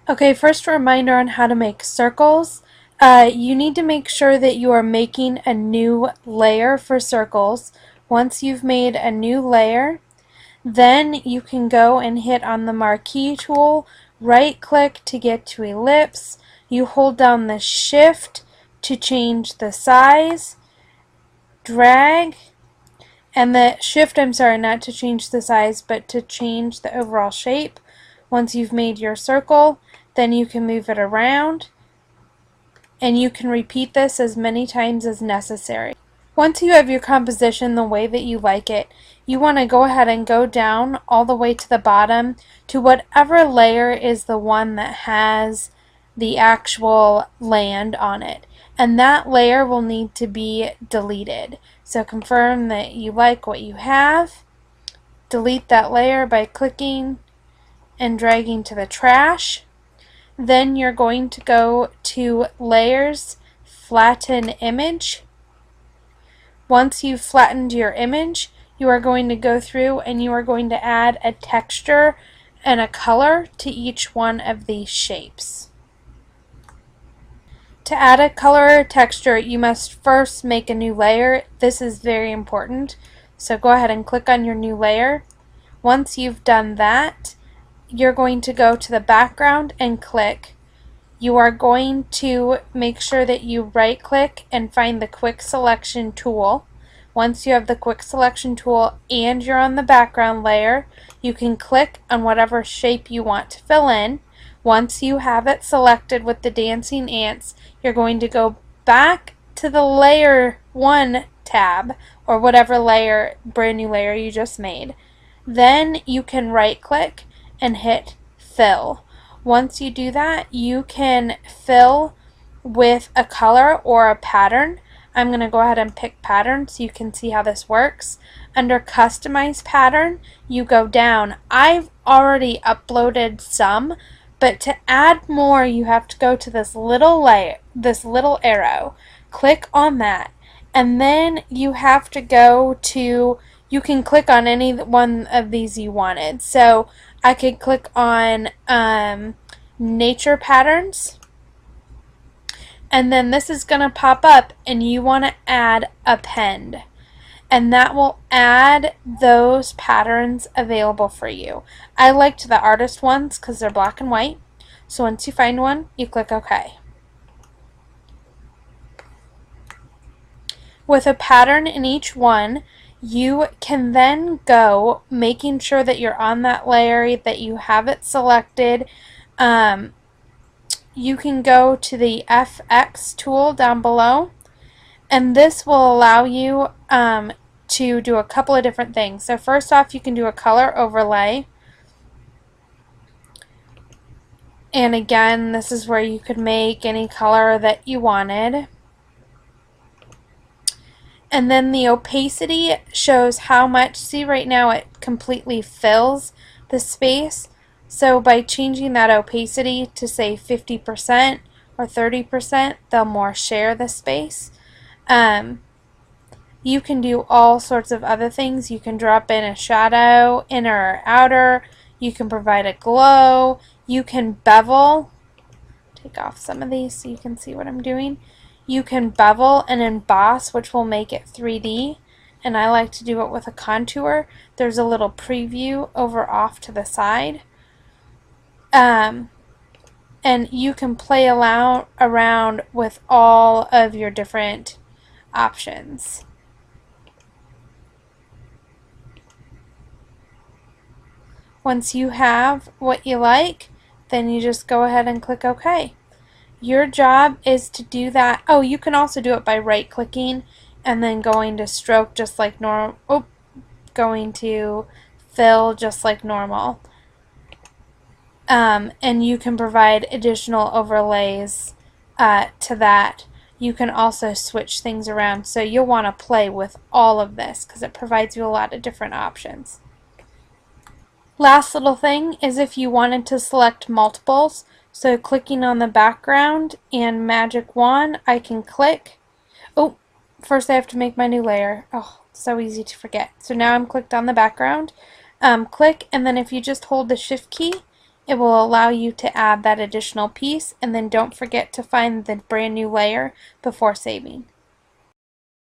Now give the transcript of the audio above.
Okay, first a reminder on how to make circles. You need to make sure that you are making a new layer for circles. Once you've made a new layer, then you can go and hit on the marquee tool, right click to get to ellipse. You hold down the shift to change the size, drag, and the shift, I'm sorry, not to change the size, but to change the overall shape. Once you've made your circle, then you can move it around, and you can repeat this as many times as necessary. Once you have your composition the way that you like it, you want to go ahead and go down all the way to the bottom to whatever layer is the one that has the actual land on it. And that layer will need to be deleted. So confirm that you like what you have. Delete that layer by clicking and dragging to the trash. Then you're going to go to Layers, Flatten Image. Once you've flattened your image, you are going to go through and you are going to add a texture and a color to each one of these shapes. To add a color or texture, you must first make a new layer. This is very important. So go ahead and click on your new layer. Once you've done that, you're going to go to the background and click. You are going to make sure that you right click and find the quick selection tool. Once you have the quick selection tool and you're on the background layer, you can click on whatever shape you want to fill in. Once you have it selected with the dancing ants, you're going to go back to the layer 1 tab, or whatever layer, brand new layer you just made. Then you can right click and hit fill. Once you do that, you can fill with a color or a pattern. I'm going to go ahead and pick pattern so you can see how this works. Under customize pattern, you go down. I've already uploaded some, but to add more, you have to go to this little layer, this little arrow. Click on that, and then you have to go to, you can click on any one of these you wanted. So I could click on nature patterns, and then this is going to pop up, and you want to add append, and that will add those patterns available for you. I liked the artist ones because they're black and white. So once you find one, you click OK. With a pattern in each one, you can then go, making sure that you're on that layer, that you have it selected. You can go to the FX tool down below, and this will allow you to do a couple of different things. So first off, you can do a color overlay. And again, this is where you could make any color that you wanted. And then the opacity shows how much, see right now it completely fills the space. So by changing that opacity to say 50% or 30%, they'll more share the space. You can do all sorts of other things. You can drop in a shadow, inner or outer. You can provide a glow. You can bevel. Take off some of these so you can see what I'm doing. You can bevel and emboss, which will make it 3D. And I like to do it with a contour. There's a little preview over off to the side. And you can play around with all of your different options. Once you have what you like, then you just go ahead and click OK. Your job is to do that. Oh, you can also do it by right clicking and then going to stroke just like normal. Oh, going to fill just like normal. And you can provide additional overlays to that. You can also switch things around, so you'll want to play with all of this because it provides you a lot of different options. Last little thing is if you wanted to select multiples, so clicking on the background and magic wand, I can click. Oh, first I have to make my new layer. Oh, so easy to forget. So now I'm clicked on the background. Click, and then if you just hold the shift key it will allow you to add that additional piece, and then don't forget to find the brand new layer before saving.